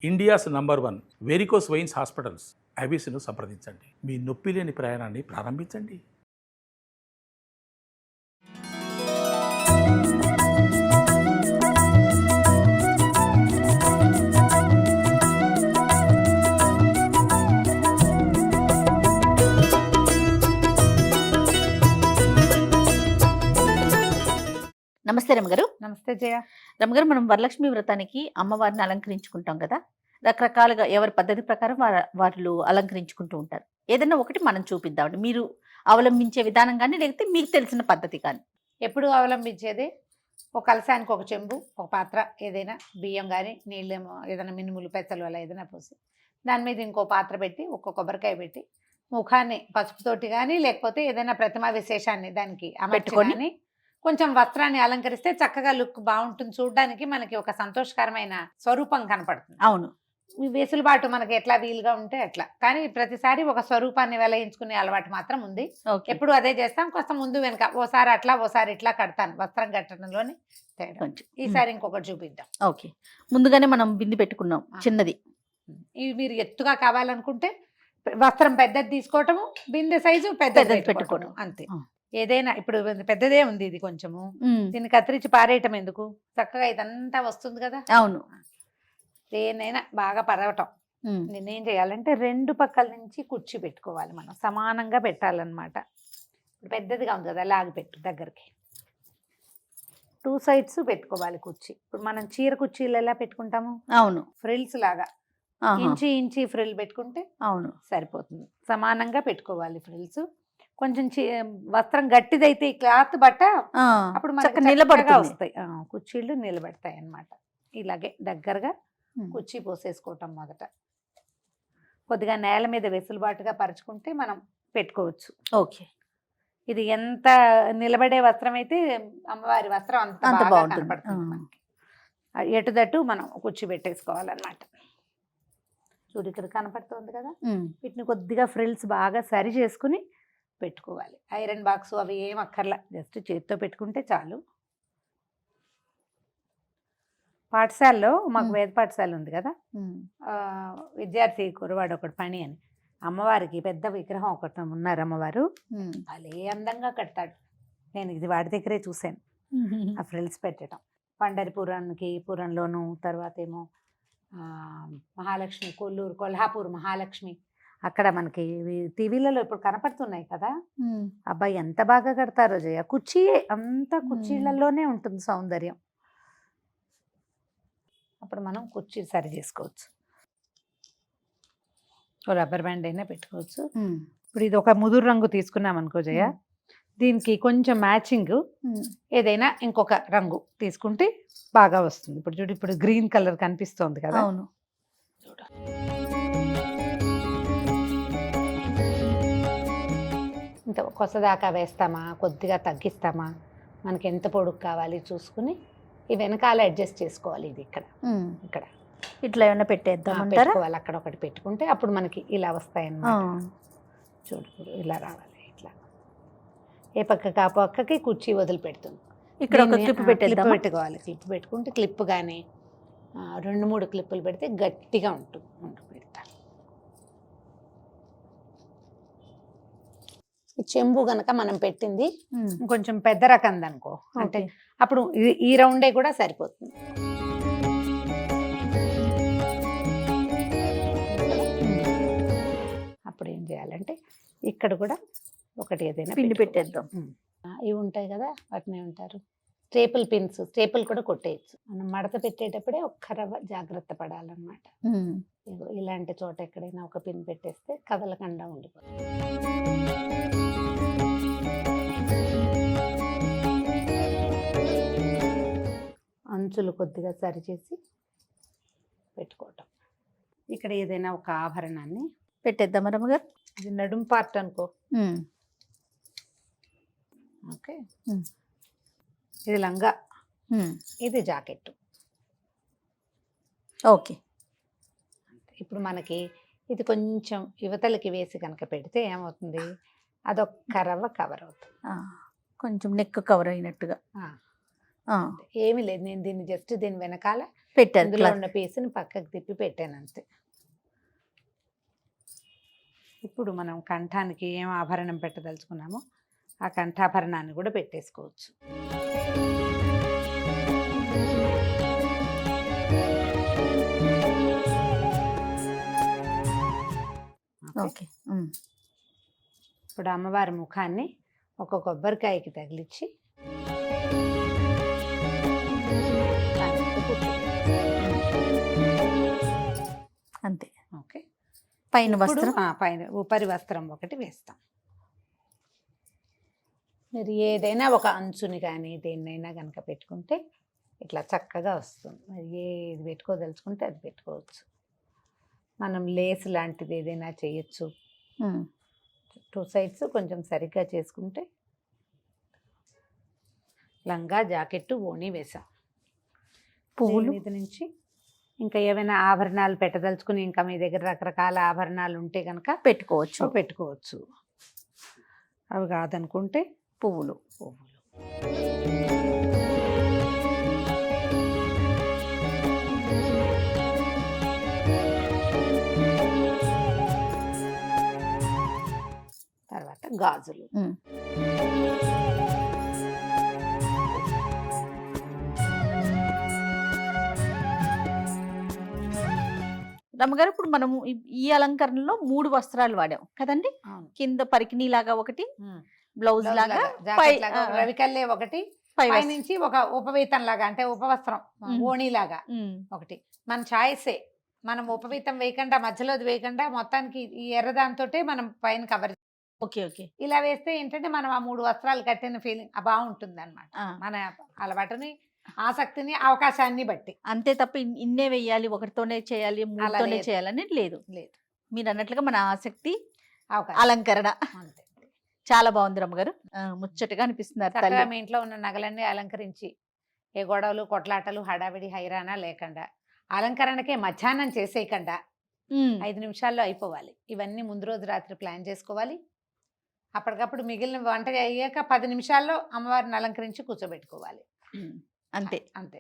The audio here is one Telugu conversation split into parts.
India's number 1 varicose veins hospitals ఐబీసీను సంప్రదించండి. మీ నొప్పి లేని ప్రయాణాన్ని ప్రారంభించండి. నమస్తే రమగారు. నమస్తే జయ. రమగారు, మనం వరలక్ష్మి వ్రతానికి అమ్మవారిని అలంకరించుకుంటాం కదా, రకరకాలుగా ఎవరి పద్ధతి ప్రకారం వాళ్ళు అలంకరించుకుంటూ ఉంటారు. ఏదైనా ఒకటి మనం చూపిద్దామండి, మీరు అవలంబించే విధానం కానీ లేకపోతే మీకు తెలిసిన పద్ధతి కానీ. ఎప్పుడు అవలంబించేది ఒక కలసానికి ఒక చెంబు, ఒక పాత్ర, ఏదైనా బియ్యం కానీ నీళ్ళు ఏదైనా మినుములు పెసలు అలా ఏదైనా పోసి దాని మీద ఇంకో పాత్ర పెట్టి ఒక కొబ్బరికాయ పెట్టి ముఖాన్ని పసుపుతోటి కానీ లేకపోతే ఏదైనా ప్రతిమా విశేషాన్ని దానికి అమర్చుకొని కొంచెం వస్త్రాన్ని అలంకరిస్తే చక్కగా లుక్ బాగుంటుంది. చూడడానికి మనకి ఒక సంతోషకరమైన స్వరూపం కనపడుతుంది. అవును, వెసులుబాటు మనకి ఎట్లా వీలుగా ఉంటే అట్లా, కానీ ప్రతిసారి ఒక స్వరూపాన్ని వెలయించుకునే అలవాటు మాత్రం ఉంది. ఎప్పుడు అదే చేస్తాం. కొంత ముందు వెనక ఓసారి అట్లా ఓసారి ఇట్లా కడతాను. వస్త్రం కట్టడంలోనే తేడా. ఈసారి ఇంకొకటి చూపిద్దాం. ఓకే, ముందుగానే మనం బింది పెట్టుకున్నాం చిన్నది. ఇవి మీరు ఎత్తుగా కావాలనుకుంటే వస్త్రం పెద్దది తీసుకోవటము, బిందె సైజు పెద్దది పెట్టుకోవడం అంతే. ఏదైనా ఇప్పుడు పెద్దదే ఉంది, ఇది కొంచెము దీన్ని కత్తిరించి పారేయటం ఎందుకు, చక్కగా ఇదంతా వస్తుంది కదా. అవును, దేనైనా బాగా పరవటం. నేనేం చేయాలంటే రెండు పక్కల నుంచి కుర్చీ పెట్టుకోవాలి, మనం సమానంగా పెట్టాలన్నమాట. ఇప్పుడు పెద్దదిగా ఉంది కదా, లాగి పెట్టు దగ్గరికి. 2 sides పెట్టుకోవాలి కుర్చీ. ఇప్పుడు మనం చీర కుర్చీలు ఎలా పెట్టుకుంటాము, అవును, ఫ్రిల్స్ లాగా ఇంచి ఫ్రిల్ పెట్టుకుంటే అవును సరిపోతుంది. సమానంగా పెట్టుకోవాలి ఫ్రిల్స్. కొంచెం వస్త్రం గట్టిదైతే ఈ క్లాత్ బట్ట అప్పుడు మనకి నిలబడగా వస్తాయి, కుర్చీళ్ళు నిలబడతాయి అన్నమాట. ఇలాగే దగ్గరగా కుర్చీ పోసేసుకోవటం. మొదట కొద్దిగా నేల మీద వెసులుబాటుగా పరుచుకుంటే మనం పెట్టుకోవచ్చు. ఓకే, ఇది ఎంత నిలబడే వస్త్రం అయితే అమ్మవారి వస్త్రం అంత బాగుంటుంది మనకి. ఎటుదట్టు మనం కుర్చీ పెట్టేసుకోవాలన్నమాట. చూడు ఇక్కడ కనపడుతుంది కదా, వీటిని కొద్దిగా ఫ్రిల్స్ బాగా సరి చేసుకుని పెట్టుకోవాలి. ఐరన్ బాక్స్ అవి ఏం అక్కర్లా, జస్ట్ చేతితో పెట్టుకుంటే చాలు. పాఠశాలలో మాకు వేద పాఠశాల ఉంది కదా, విద్యార్థి కురవాడు ఒకటి పని అని అమ్మవారికి పెద్ద విగ్రహం ఒకటి ఉన్నారు. అమ్మవారు భలే అందంగా కట్టాడు. నేను ఇది వాడి దగ్గరే చూశాను, ఆ ఫ్రిల్స్ పెట్టడం. పండరిపురానికి పురంలోను, తర్వాత ఏమో మహాలక్ష్మి కొల్లూరు కొల్హాపూర్ మహాలక్ష్మి అక్కడ మనకి టీవీలలో ఇప్పుడు కనపడుతున్నాయి కదా. అబ్బాయి ఎంత బాగా కడతారో జయ. కుర్చీ అంతా కుర్చీలలోనే ఉంటుంది సౌందర్యం. అప్పుడు మనం కుర్చీ సరి చేసుకోవచ్చు. రబ్బర్ బ్యాండ్ అయినా పెట్టుకోవచ్చు. ఇప్పుడు ఇది ఒక ముదురు రంగు తీసుకున్నాం అనుకో జయ, దీనికి కొంచెం మ్యాచింగ్ ఏదైనా ఇంకొక రంగు తీసుకుంటే బాగా వస్తుంది. ఇప్పుడు చూడు, ఇప్పుడు గ్రీన్ కలర్ కనిపిస్తోంది కదా. అవును, చూడ ఇంత కొసదాకా వేస్తామా, కొద్దిగా తగ్గిస్తామా, మనకి ఎంత పొడుగు కావాలి చూసుకుని ఈ వెనకాల అడ్జస్ట్ చేసుకోవాలి. ఇది ఇక్కడ ఇక్కడ ఇట్లా ఏమైనా పెట్టేద్దాం పెట్టుకోవాలి. అక్కడ ఒకటి పెట్టుకుంటే అప్పుడు మనకి ఇలా వస్తాయన్నమాట. చూడు ఇలా రావాలి. ఇట్లా ఏ పక్కకి ఆ పక్కకి కుర్చీ వదిలిపెడుతుంది. ఇక్కడ ఒక క్లిప్ పెట్టుకోవాలి. క్లిప్ పెట్టుకుంటే క్లిప్ కానీ 2-3 క్లిప్పులు పెడితే గట్టిగా ఉంటుంది. పెడతా ఈ చెంబు గనక మనం పెట్టింది కొంచెం పెద్ద రకంది అనుకో, అంటే అప్పుడు ఈ రౌండే కూడా సరిపోతుంది. అప్పుడు ఏం చేయాలంటే ఇక్కడ కూడా ఒకటి ఏదైనా పిండి పెట్టేద్దాం. ఇవి ఉంటాయి కదా, వాటిని ఏమంటారు, స్టేపుల్ పిన్స్. స్టేపుల్ కూడా కొట్టేయచ్చు. మనం మడత పెట్టేటప్పుడే ఒక్క రవ్వ జాగ్రత్త పడాలన్నమాట. ఇలాంటి చోట ఎక్కడైనా ఒక పిన్ పెట్టేస్తే కదలకుండా ఉండిపోతుంది. అంచులు కొద్దిగా సరిచేసి పెట్టుకోవటం. ఇక్కడ ఏదైనా ఒక ఆభరణాన్ని పెట్టేద్దాం రమ్మగారు. ఇది నడుం పార్ట్ అనుకో. ఓకే, ఇది లంగా, ఇది జాకెట్. ఓకే, ఇప్పుడు మనకి ఇది కొంచెం యువతలకి వేసి కనుక పెడితే ఏమవుతుంది, అదొక్క రవ్వ కవర్ అవుతుంది. కొంచెం నెక్ కవర్ అయినట్టుగా. ఆ, ఏమీ లేదు, నేను దీన్ని జస్ట్ దీని వెనకాల పెట్టారు ఇందులో క్లాత్. ఉన్న పీస్ని పక్కకు తిప్పి పెట్టాను అంతే. ఇప్పుడు మనం కంఠానికి ఏం ఆభరణం పెట్టదలుచుకున్నామో ఆ కంఠాభరణాన్ని కూడా పెట్టేసుకోవచ్చు. ఓకే. ఓకే. ఉమ్. ఇప్పుడు అమ్మవారి ముఖాన్ని ఒక కొబ్బరికాయకి తగిలించి దాని మీద కూర్చోబెట్టాలి. అంతే. ఓకే. పైన ఇప్పుడు వస్త్రం. పైన ఉపరి వస్త్రం ఒకటి వేస్తాం. మీరు ఏదైనా ఒక అంచుని కానీ దేన్నైనా కనుక పెట్టుకుంటే ఇట్లా చక్కగా వస్తుంది. మరి ఏది పెట్టుకోదలుచుకుంటే అది పెట్టుకోవచ్చు. మనం లేస్ లాంటిది ఏదైనా చేయొచ్చు. ఉమ్. 2 సైడ్స్ కొంచెం సరిగ్గా చేసుకుంటే లంగా జాకెట్టు ఓణి వేసాం. పువ్వులు. మీద నుంచి ఇంకా ఏమైనా ఆభరణాలు పెట్టదలుచుకుని ఇంకా మీ దగ్గర రకరకాల ఆభరణాలు ఉంటే కనుక పెట్టుకోవచ్చు. పెట్టుకోవచ్చు. అవి కాదనుకుంటే పువ్వులు. పువ్వులు. తర్వాత గాజులు. ఉమ్. రమ్మగారు, ఇప్పుడు మనము ఈ అలంకరణలో 3 వస్త్రాలు వాడాం కదండి. అవును. కింద పరికిణీ లాగా ఒకటి, బ్లౌజ్ లాగా, పై జాకెట్ లాగా రవికల్లే ఒకటి, పై పై నుంచి ఒక ఉపవీతం లాగా అంటే ఉపవస్త్రం ఓణి లాగా ఉమ్. ఒకటి. మన ఛాయిసే, మనం ఉపవీతం వేయకుండా మధ్యలోది వేయకుండా మొత్తానికి ఈ ఎర్రదాంతోటే మనం పైన కవర్. ఓకే. ఓకే. ఇలా వేస్తే ఏంటంటే మనం ఆ 3 వస్త్రాలు కట్టిన ఫీలింగ్ బాగుంటుంది అనమాట. ఆ. మన అలవాటుని, ఆసక్తిని, అవకాశాన్ని బట్టి. అంతే తప్ప ఇన్నే వెయ్యాలి, ఒకటితోనే చేయాలి, మూడుతోనే లేదు. చేయాలని లేదు. లేదు, మీరు అన్నట్లుగా మన ఆసక్తి, అవకాశం అలంకరణ అంతే. చాలా బాగుంది రమ్మగారు. ముచ్చటగా అనిపిస్తున్నారు చక్కగా తల్లి. మీ ఇంట్లో ఉన్న నగలన్నీ అలంకరించి ఏ గొడవలు, కొట్లాటలు, హడావిడి, హైరాణ లేకుండా అలంకరణకే మధ్యాహ్నం చేసేయకుండా ఉమ్. 5 నిమిషాల్లో అయిపోవాలి. ఇవన్నీ ముందు రోజు రాత్రి ప్లాన్ చేసుకోవాలి. అప్పటికప్పుడు మిగిలిన వంట అయ్యాక 10 నిమిషాల్లో అమ్మవారిని అలంకరించి కూర్చోబెట్టుకోవాలి. అంతే. అంతే.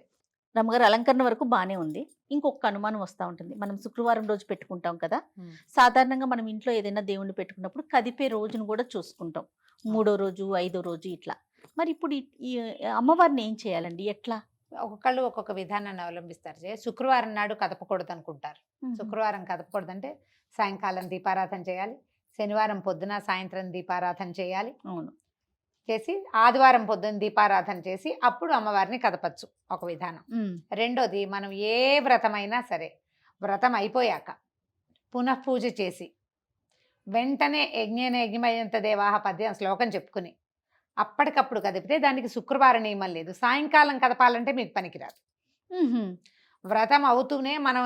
రమ్మగారు అలంకరణ వరకు బాగానే ఉంది. ఇంకొక అనుమానం వస్తూ ఉంటుంది. మనం శుక్రవారం రోజు పెట్టుకుంటాం కదా. ఉమ్. సాధారణంగా మనం ఇంట్లో ఏదైనా దేవుణ్ణి పెట్టుకున్నప్పుడు కదిపే రోజును కూడా చూసుకుంటాం. 3వ రోజు, 5వ రోజు ఇట్లా. మరి ఇప్పుడు ఈ అమ్మవారిని ఏం చేయాలండి, ఎట్లా? ఒక్కొక్కళ్ళు ఒక్కొక్క విధానాన్ని అవలంబిస్తారు. శుక్రవారం నాడు కదపకూడదు అనుకుంటారు. శుక్రవారం కదపకూడదు అంటే సాయంకాలం దీపారాధన చేయాలి, శనివారం పొద్దున సాయంత్రం దీపారాధన చేయాలి. అవును. చేసి ఆదివారం పొద్దున్న దీపారాధన చేసి అప్పుడు అమ్మవారిని కదపచ్చు, ఒక విధానం. రెండోది, మనం ఏ వ్రతమైనా సరే వ్రతం అయిపోయాక పునఃపూజ చేసి వెంటనే యజ్ఞేన యజ్ఞమయంత దేవాహ పద్యం శ్లోకం చెప్పుకుని అప్పటికప్పుడు కదిపితే దానికి శుక్రవార నియమం లేదు. సాయంకాలం కదపాలంటే మీకు పనికిరాదు. వ్రతం అవుతూనే మనం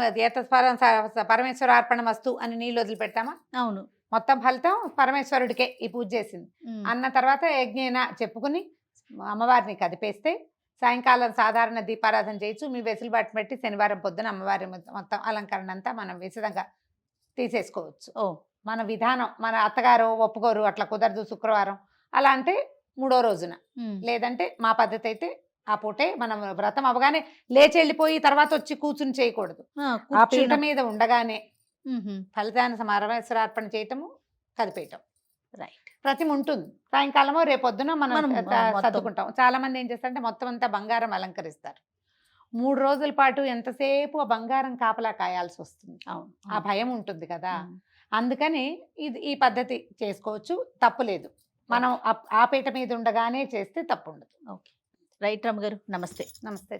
పరమేశ్వరార్పణ వస్తు అని నీళ్ళు వదిలిపెడతామా? అవును. మొత్తం ఫలితం పరమేశ్వరుడికే ఈ పూజ చేసింది అన్న తర్వాత యజ్ఞేన చెప్పుకుని అమ్మవారిని కదిపేస్తే సాయంకాలం సాధారణ దీపారాధన చేయొచ్చు. మీ వెసులుబాటు బట్టి శనివారం పొద్దున అమ్మవారి మొత్తం అలంకరణ అంతా మనం విశదంగా తీసేసుకోవచ్చు. మన విధానం, మన అత్తగారు ఒప్పుకోరు, అట్లా కుదరదు శుక్రవారం అలా అంటే 3వ రోజున, లేదంటే మా పద్ధతి అయితే ఆ పూటే మనం వ్రతం అవగానే లేచి వెళ్ళిపోయి తర్వాత వచ్చి కూర్చుని చేయకూడదు. ఆ పీట మీద ఉండగానే ఫలితాన్ని పరమేశ్వరార్పణ చేయటము, కదిపేయటం. రైట్. ప్రతిమ ఉంటుంది. సాయంకాలమో రేపొద్దున మనం సర్దుకుంటాం. చాలా మంది ఏం చేస్తారంటే మొత్తం అంతా బంగారం అలంకరిస్తారు. 3 రోజుల పాటు ఎంతసేపు ఆ బంగారం కాపలా కాయాల్సి వస్తుంది. ఆ భయం ఉంటుంది కదా. అందుకని ఈ పద్ధతి చేసుకోవచ్చు, తప్పులేదు. మనం ఆ పీట మీద ఉండగానే చేస్తే తప్పు ఉండదు. ఓకే. రైట్ రమ్మ గారు, నమస్తే. నమస్తే.